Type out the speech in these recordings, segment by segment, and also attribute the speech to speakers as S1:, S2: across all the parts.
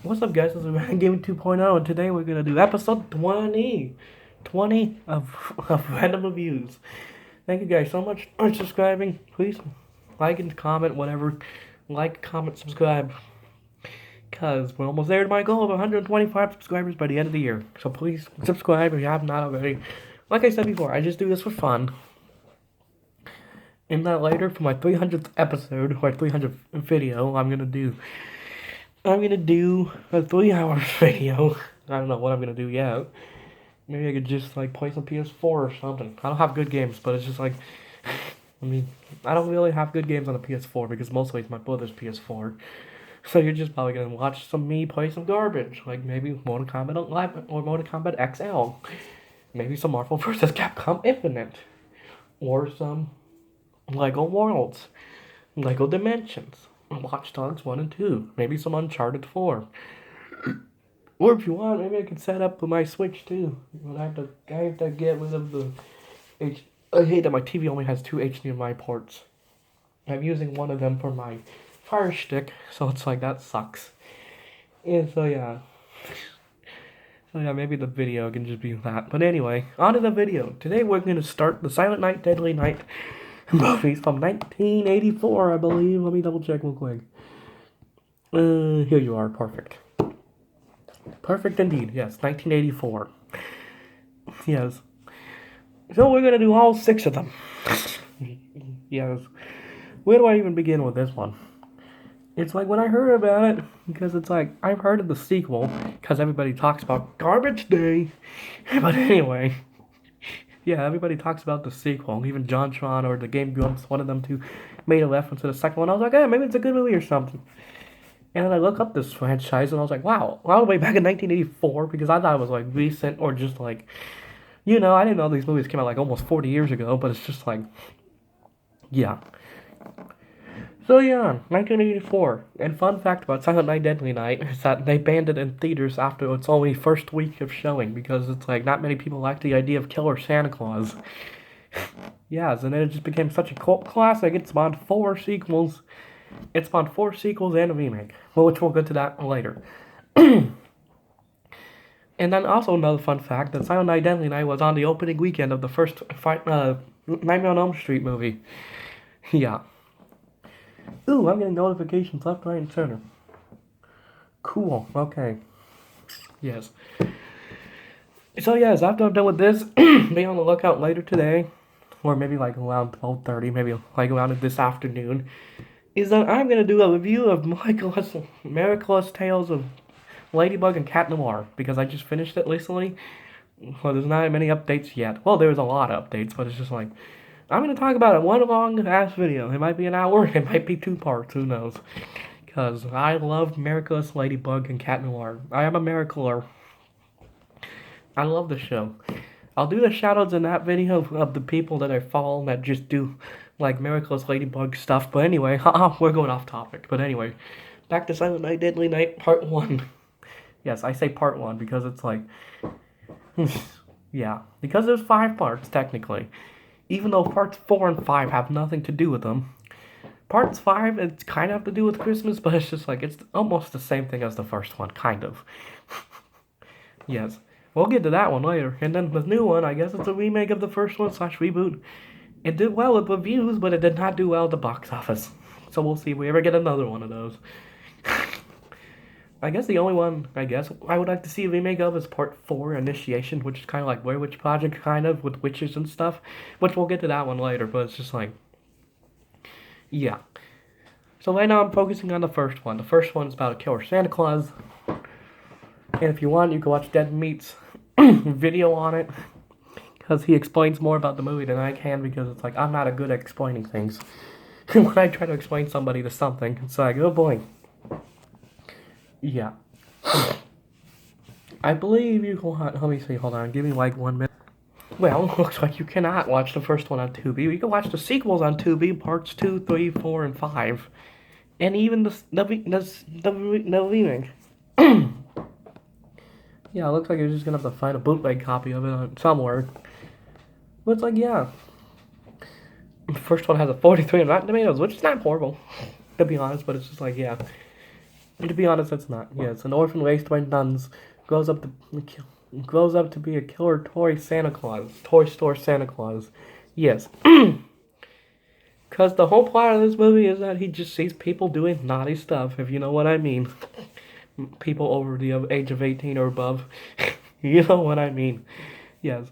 S1: What's up, guys? This is Random Gaming 2.0, and today we're gonna do episode 20 of Random Reviews. Thank you guys so much for subscribing. Please like and comment, whatever. Like, comment, subscribe. Because we're almost there to my goal of 125 subscribers by the end of the year. So please subscribe if you have not already. Like I said before, I just do this for fun. And then later, for my 300th episode, or 300th video, I'm gonna do a 3-hour video. I don't know what I'm gonna do yet. Maybe I could just like play some PS4 or something. I don't have good games, but it's just like, I don't really have good games on the PS4 because mostly it's my brother's PS4. So you're just probably gonna watch me play some garbage, like maybe Mortal Kombat Live or Mortal Kombat XL, maybe some Marvel vs. Capcom Infinite, or some Lego Worlds, Lego Dimensions, Watch Dogs 1 and 2, maybe some Uncharted 4. Or if you want, maybe I could set up my Switch too. But I have to get rid of the I hate that my TV only has 2 HDMI ports. I'm using one of them for my Fire Stick, so it's like, that sucks. And so yeah. Maybe the video can just be that. But anyway, on to the video. Today we're going to start the Silent Night, Deadly Night movies from 1984, I believe. Let me double check real quick. Here you are. Perfect. Perfect indeed. Yes, 1984. Yes. So we're going to do all 6 of them. Yes. Where do I even begin with this one? It's like when I heard about it, because it's like, I've heard of the sequel, because everybody talks about Garbage Day. But anyway, yeah, everybody talks about the sequel. Even JonTron or the Game Grumps, one of them two, made a reference to the second one. I was like, hey, maybe it's a good movie or something. And then I look up this franchise, and I was like, wow, all the way back in 1984, because I thought it was like recent, or just like, I didn't know these movies came out like almost 40 years ago, but it's just like, yeah. So yeah, 1984. And fun fact about Silent Night, Deadly Night is that they banned it in theaters after its only first week of showing, because it's like not many people like the idea of Killer Santa Claus. Yes, and then it just became such a cult classic. It spawned 4 sequels. It spawned 4 sequels and a remake, which we'll get to that later. And then also another fun fact that Silent Night, Deadly Night was on the opening weekend of the first Nightmare on Elm Street movie. Yeah. Ooh, I'm getting notifications left, right, and center. Cool, okay. Yes. So yes, after I'm done with this, be on the lookout later today, or maybe like around 12:30, maybe like around this afternoon, is that I'm going to do a review of Miraculous Tales of Ladybug and Cat Noir, because I just finished it recently. Well, there's not many updates yet. Well, there's a lot of updates, but it's just like, I'm going to talk about it one long-ass video. It might be an hour, it might be 2 parts, who knows. Because I love Miraculous Ladybug and Cat Noir. I am a Miracler. I love the show. I'll do the shoutouts in that video of the people that I follow that just do, like, Miraculous Ladybug stuff. But anyway, we're going off topic. But anyway, back to Silent Night, Deadly Night, Part 1. Yes, I say Part 1 because it's like, yeah. Because there's 5 parts, technically. Even though parts 4 and 5 have nothing to do with them. Parts 5, it's kind of have to do with Christmas, but it's just like, it's almost the same thing as the first one, kind of. Yes. We'll get to that one later. And then the new one, I guess it's a remake of the first one / reboot. It did well with reviews, but it did not do well at the box office. So we'll see if we ever get another one of those. I guess the only one, I would like to see a remake of is Part 4, Initiation, which is kind of like Blair Witch Project, kind of, with witches and stuff. Which we'll get to that one later, but it's just like, yeah. So right now I'm focusing on the first one. The first one's about a killer Santa Claus. And if you want, you can watch Dead Meat's video on it. Because he explains more about the movie than I can, because it's like, I'm not a good at explaining things. When I try to explain somebody to something, it's like, oh boy. Yeah. I believe you can, let me see, hold on, give me like 1 minute. Well, looks like you cannot watch the first one on Tubi. You can watch the sequels on Tubi, parts 2, 3, 4, and 5. And even the remake. Yeah, it looks like you're just gonna have to find a bootleg copy of it somewhere. But it's like, yeah. The first one has a 43 on Rotten Tomatoes, which is not horrible, to be honest, but it's just like, yeah. To be honest, it's not. Yes, an orphan raised by nuns grows up to grows up to be a killer toy Santa Claus, toy store Santa Claus. Yes, because the whole plot of this movie is that he just sees people doing naughty stuff, if you know what I mean. People over the age of 18 or above. You know what I mean. Yes.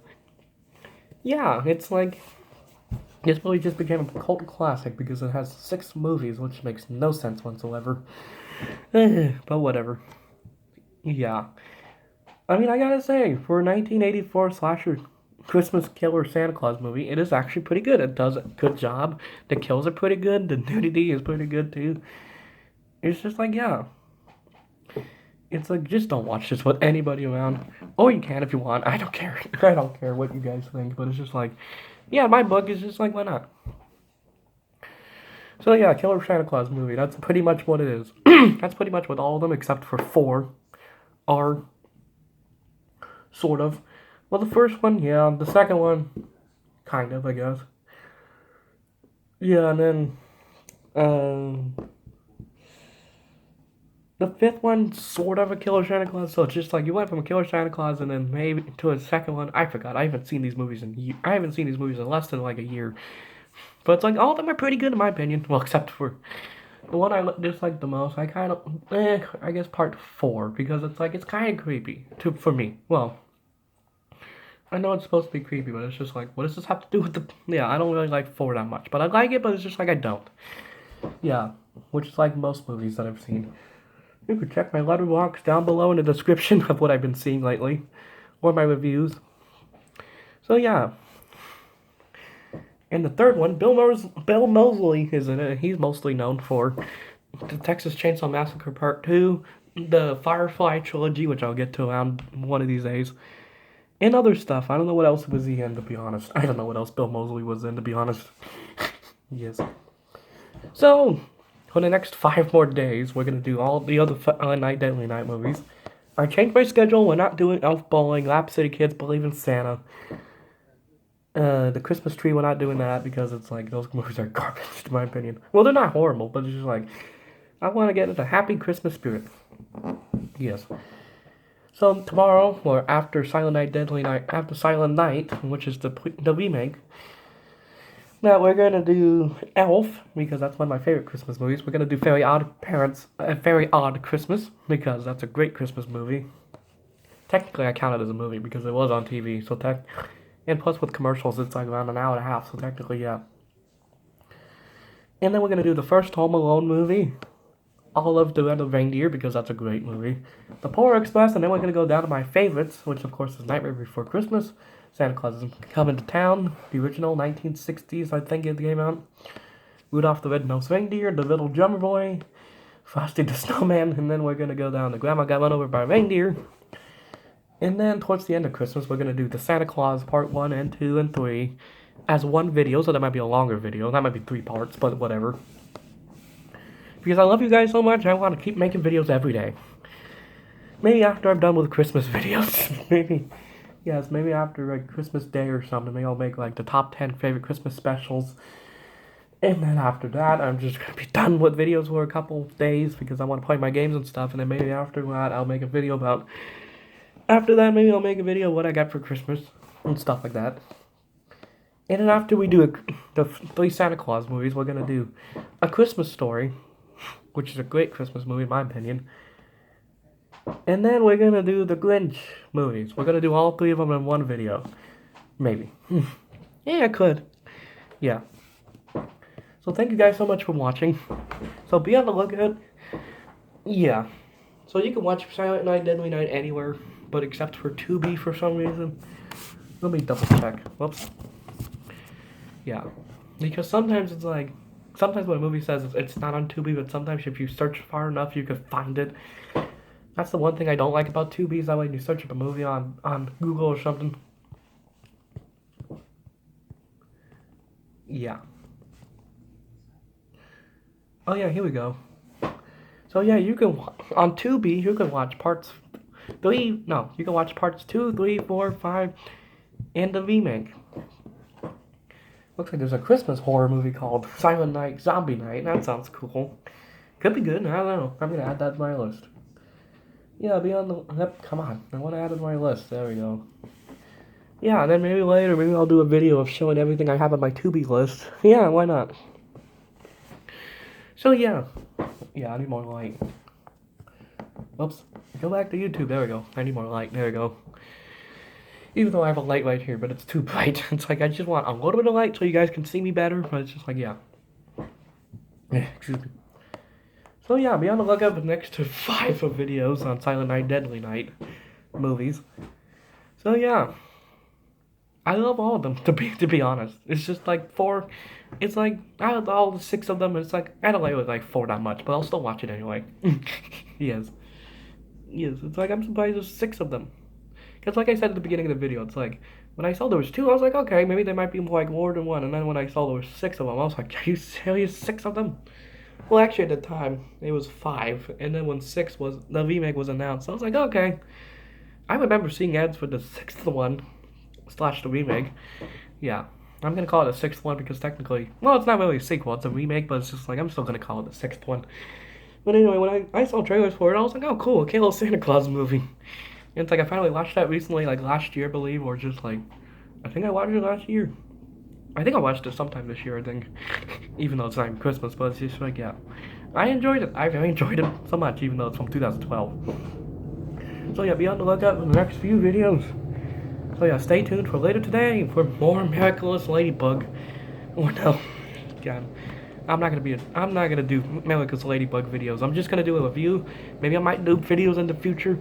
S1: Yeah, it's like this movie just became a cult classic because it has 6 movies, which makes no sense whatsoever. But whatever. Yeah. I mean, I gotta say, for a 1984 slasher Christmas killer Santa Claus movie, it is actually pretty good. It does a good job. The kills are pretty good. The nudity is pretty good too. It's just like, yeah. It's like, just don't watch this with anybody around. Or you can if you want. I don't care. I don't care what you guys think. But it's just like, yeah, my book is just like, why not? So yeah, Killer Santa Claus movie. That's pretty much what it is. That's pretty much what all of them, except for 4, are sort of. Well, the first one, yeah. The second one, kind of, I guess. Yeah, and then the 5th one, sort of a Killer Santa Claus. So it's just like you went from a Killer Santa Claus and then maybe to a second one. I forgot. I haven't seen these movies in less than like a year. But it's like all of them are pretty good in my opinion. Well, except for the one I dislike the most. I kind of, I guess part 4 because it's like it's kind of creepy for me. Well, I know it's supposed to be creepy, but it's just like, what does this have to do with the? Yeah, I don't really like 4 that much, but I like it. But it's just like I don't. Yeah, which is like most movies that I've seen. You can check my letterbox down below in the description of what I've been seeing lately, or my reviews. So yeah. And the 3rd one, Bill Moseley is in it. He's mostly known for the Texas Chainsaw Massacre Part 2, the Firefly trilogy, which I'll get to around one of these days, and other stuff. I don't know what else was he in, to be honest. I don't know what else Bill Moseley was in, to be honest. Yes. So, for the next 5 more days, we're going to do all the other Night Deadly Night movies. I changed my schedule. We're not doing Elf Bowling, Lap City Kids, Believe in Santa. The Christmas Tree, we're not doing that because it's like, those movies are garbage, in my opinion. Well, they're not horrible, but it's just like, I want to get into happy Christmas spirit. Yes. So, tomorrow, or after Silent Night, Deadly Night, after Silent Night, which is the remake, now we're going to do Elf, because that's one of my favorite Christmas movies. We're going to do Very Odd Christmas, because that's a great Christmas movie. Technically, I count it as a movie, because it was on TV, so and plus with commercials, it's like around an hour and a half, so technically, yeah. And then we're going to do the first Home Alone movie, All of the Red Reindeer, because that's a great movie. The Polar Express, and then we're going to go down to my favorites, which of course is Nightmare Before Christmas, Santa Claus is Coming to Town, the original 1960s, I think it came out. Rudolph the Red-Nosed Reindeer, The Little Drummer Boy, Frosty the Snowman, and then we're going to go down to Grandma Got Run Over by a Reindeer. And then towards the end of Christmas, we're going to do the Santa Claus Part 1 and 2 and 3 as one video, so that might be a longer video. That might be 3 parts, but whatever. Because I love you guys so much, I want to keep making videos every day. Maybe after I'm done with Christmas videos. Maybe after like Christmas Day or something, maybe I'll make like the top 10 favorite Christmas specials. And then after that, I'm just going to be done with videos for a couple of days because I want to play my games and stuff. And then maybe after that, I'll make a video about... After that, maybe I'll make a video what I got for Christmas and stuff like that. And then after we do the 3 Santa Claus movies, we're going to do A Christmas Story, which is a great Christmas movie in my opinion. And then we're going to do the Grinch movies. We're going to do all 3 of them in one video. Maybe. Yeah, I could. Yeah. So thank you guys so much for watching. So be on the lookout. Yeah. So you can watch Silent Night, Deadly Night anywhere, but except for Tubi for some reason. Let me double check. Whoops. Yeah. Because sometimes it's like, sometimes when a movie says it's not on Tubi, but sometimes if you search far enough, you can find it. That's the one thing I don't like about Tubi, is that when you search up a movie on Google or something. Yeah. Oh yeah, here we go. So yeah, you can, on Tubi, you can watch parts 2, 3, 4, 5, and the remake. Looks like there's a Christmas horror movie called Silent Night, Zombie Night. That sounds cool. Could be good. I don't know. I'm gonna add that to my list. Yeah, be on the. Yep, come on. I want to add it to my list. There we go. Yeah, and then maybe later, maybe I'll do a video of showing everything I have on my to-be list. Yeah, why not? So yeah. Yeah, I need more light. Oops. Go back to YouTube. There we go. I need more light. There we go. Even though I have a light right here, but it's too bright. It's like I just want a little bit of light so you guys can see me better, but it's just like, yeah. Excuse me. So yeah, be on the lookout for the next 5 videos on Silent Night, Deadly Night movies. So yeah. I love all of them, to be honest. It's just like 4, it's like, out of all the 6 of them, it's like, I don't like 4 that much, but I'll still watch it anyway. Yes. Yes, it's like, I'm surprised there's 6 of them. Because like I said at the beginning of the video, it's like, when I saw there was 2, I was like, okay, maybe there might be like more than 1, and then when I saw there was 6 of them, I was like, are you serious, 6 of them? Well, actually at the time, it was 5, and then when 6 was, the remake was announced, I was like, okay. I remember seeing ads for the 6th one, / the remake. Yeah, I'm gonna call it the 6th one because technically, well, it's not really a sequel, it's a remake, but it's just like, I'm still gonna call it the 6th one. But anyway, when I saw trailers for it, I was like, oh cool, a Kalo Santa Claus movie. And it's like, I finally watched that recently, like last year, I believe, or just like, I think I watched it last year. I think I watched it sometime this year, I think. Even though it's not even Christmas, but it's just like, yeah. I enjoyed it. I really enjoyed it so much, even though it's from 2012. So yeah, be on the lookout for the next few videos. So yeah, stay tuned for later today for more Miraculous Ladybug. Or no, God, I'm not gonna do Miraculous Ladybug videos. I'm just gonna do a review. Maybe I might do videos in the future.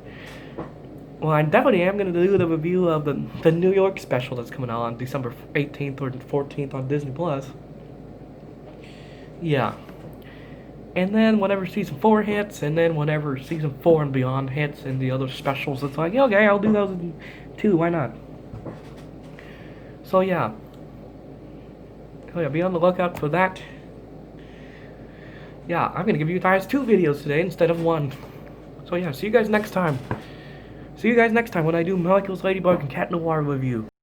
S1: Well, I definitely am gonna do the review of the New York special that's coming out on December 18th or 14th on Disney Plus. Yeah. And then whenever season 4 hits, and then whenever season 4 and beyond hits, and the other specials, it's like, okay, I'll do those too. Why not? So yeah. Oh yeah, be on the lookout for that. Yeah, I'm gonna give you guys 2 videos today instead of 1. So yeah, see you guys next time. See you guys next time when I do Miraculous Ladybug and Cat Noir review.